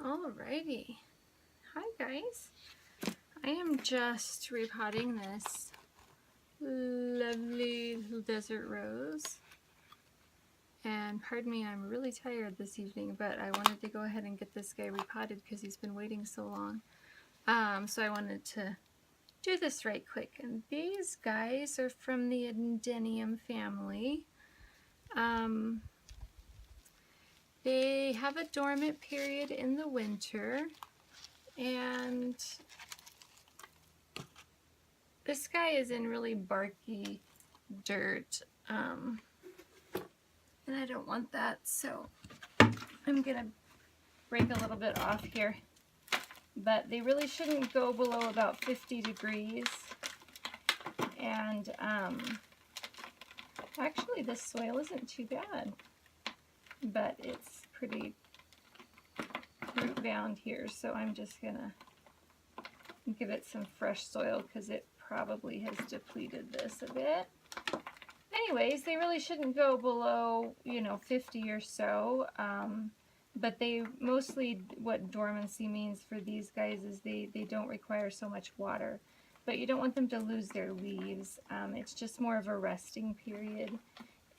Alrighty. Hi guys. I am just repotting this lovely little desert rose. And pardon me, I'm really tired this evening, but I wanted to go ahead and get this guy repotted because he's been waiting so long. So I wanted to do this right quick. And these guys are from the Adenium family. They have a dormant period in the winter, and this guy is in really barky dirt, and I don't want that, so I'm gonna break a little bit off here. But they really shouldn't go below about 50 degrees. And actually this soil isn't too bad, but it's pretty root bound here, so I'm just gonna give it some fresh soil because it probably has depleted this a bit. Anyways, they really shouldn't go below, 50 or so, but they mostly, what dormancy means for these guys is they don't require so much water, but you don't want them to lose their leaves. It's just more of a resting period.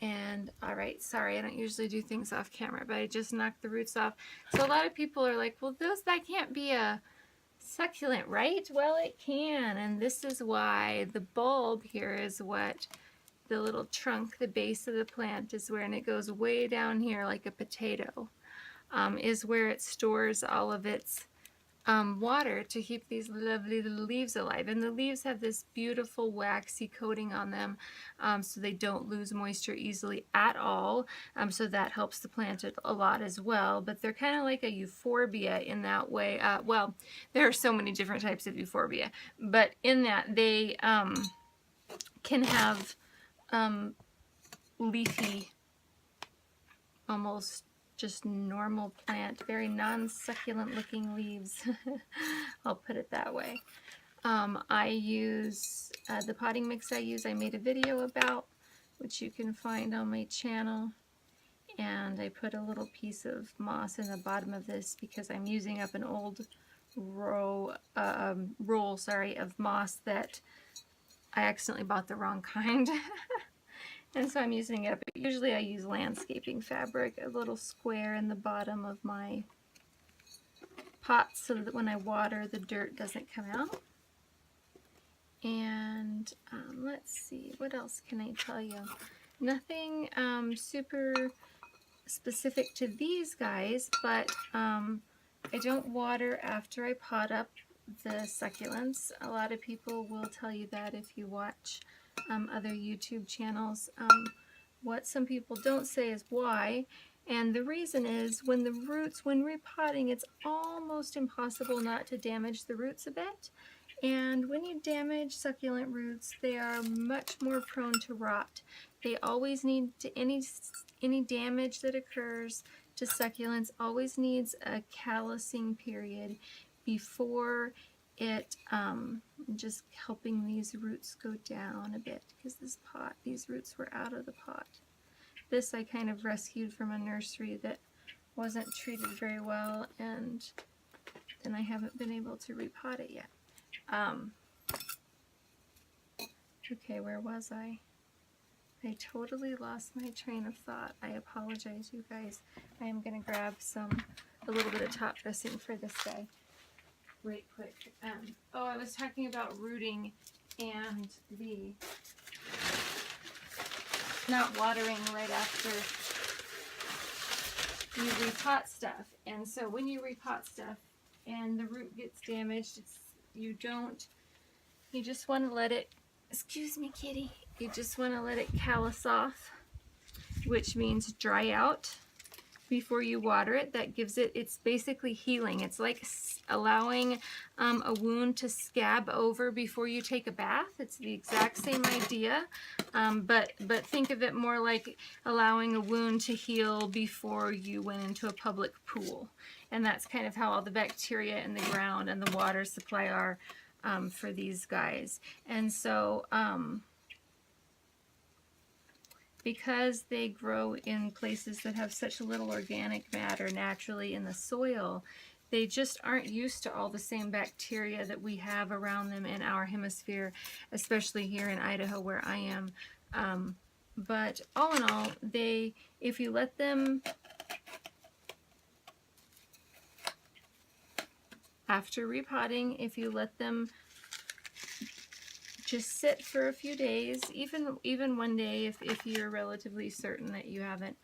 And alright, sorry, I don't usually do things off camera, but I just knocked the roots off. So a lot of people are like, well, that can't be a succulent, right? Well, it can, and this is why the bulb here is what the little trunk, the base of the plant is where, and it goes way down here like a potato, is where it stores all of its water to keep these lovely little leaves alive. And the leaves have this beautiful waxy coating on them, so they don't lose moisture easily at all. So that helps the plant a lot as well. But they're kind of like a euphorbia in that way. Well, there are so many different types of euphorbia, but in that they can have leafy, almost just normal plant, very non-succulent looking leaves. I'll put it that way. I use the potting mix I made a video about, which you can find on my channel. And I put a little piece of moss in the bottom of this because I'm using up an old roll of moss that I accidentally bought the wrong kind. And so I'm using it, but usually I use landscaping fabric, a little square in the bottom of my pot so that when I water, the dirt doesn't come out. And let's see, what else can I tell you? Nothing super specific to these guys, but I don't water after I pot up the succulents. A lot of people will tell you that if you watch other YouTube channels. What some people don't say is why, and the reason is when repotting, it's almost impossible not to damage the roots a bit. And when you damage succulent roots, they are much more prone to rot. They always need to, any damage that occurs to succulents always needs a callousing period before it, just helping these roots go down a bit, because these roots were out of the pot. This I kind of rescued from a nursery that wasn't treated very well, and then I haven't been able to repot it yet. Okay, where was I? I totally lost my train of thought. I apologize, you guys. I am going to grab a little bit of top dressing for this guy right quick. I was talking about rooting and the not watering right after you repot stuff. And so when you repot stuff and the root gets damaged, you just want to let it, excuse me kitty, you just want to let it callus off, which means dry out before you water it. That gives it's basically healing. It's like allowing a wound to scab over before you take a bath. It's the exact same idea, but think of it more like allowing a wound to heal before you went into a public pool. And that's kind of how all the bacteria in the ground and the water supply are for these guys. And so because they grow in places that have such little organic matter naturally in the soil, they just aren't used to all the same bacteria that we have around them in our hemisphere, especially here in Idaho where I am. But all in all, if you let them, after repotting, if you let them just sit for a few days, even one day, if you're relatively certain that you haven't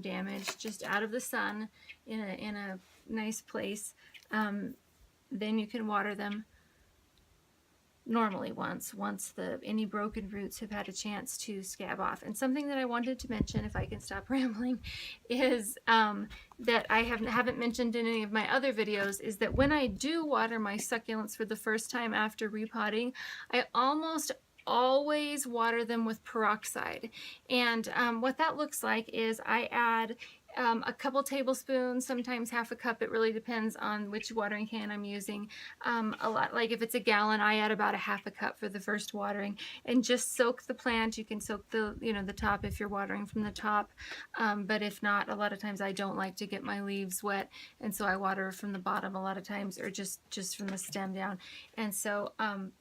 damaged, just out of the sun in a nice place, then you can water them normally once any broken roots have had a chance to scab off. And something that I wanted to mention, if I can stop rambling, is that I haven't mentioned in any of my other videos, is that when I do water my succulents for the first time after repotting, I almost always water them with peroxide. And what that looks like is I add a couple tablespoons, sometimes half a cup. It really depends on which watering can I'm using. A lot, like if it's a gallon, I add about a half a cup for the first watering, and just soak the plant. You can soak the the top if you're watering from the top, but if not, a lot of times I don't like to get my leaves wet, and so I water from the bottom a lot of times, or just from the stem down. And so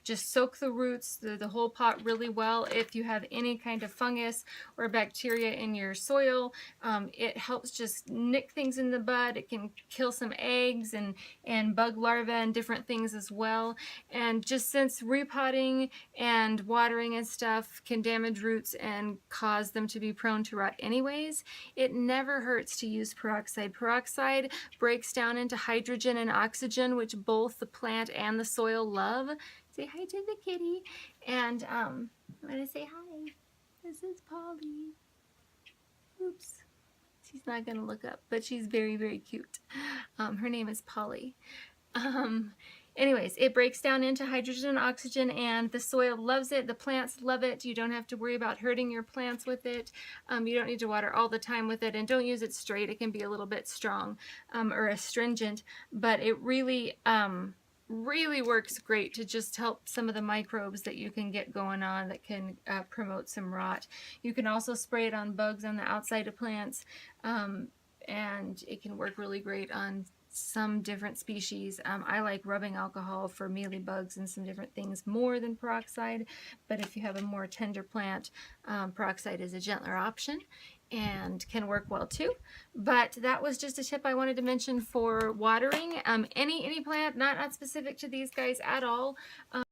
just soak the roots, the whole pot really well. If you have any kind of fungus or bacteria in your soil, it helps just nick things in the bud. It can kill some eggs and bug larvae and different things as well. And just since repotting and watering and stuff can damage roots and cause them to be prone to rot anyways, it never hurts to use peroxide. Peroxide breaks down into hydrogen and oxygen, which both the plant and the soil love. Say hi to the kitty. And I'm gonna say hi. This is Polly. Oops. She's not going to look up, but she's very, very cute. Her name is Polly. Anyways, it breaks down into hydrogen and oxygen, and the soil loves it. The plants love it. You don't have to worry about hurting your plants with it. You don't need to water all the time with it, and don't use it straight. It can be a little bit strong or astringent, but it really really works great to just help some of the microbes that you can get going on that can promote some rot. You can also spray it on bugs on the outside of plants, and it can work really great on some different species. I like rubbing alcohol for mealybugs and some different things more than peroxide, but if you have a more tender plant, peroxide is a gentler option and can work well too. But that was just a tip I wanted to mention for watering any plant, not specific to these guys at all.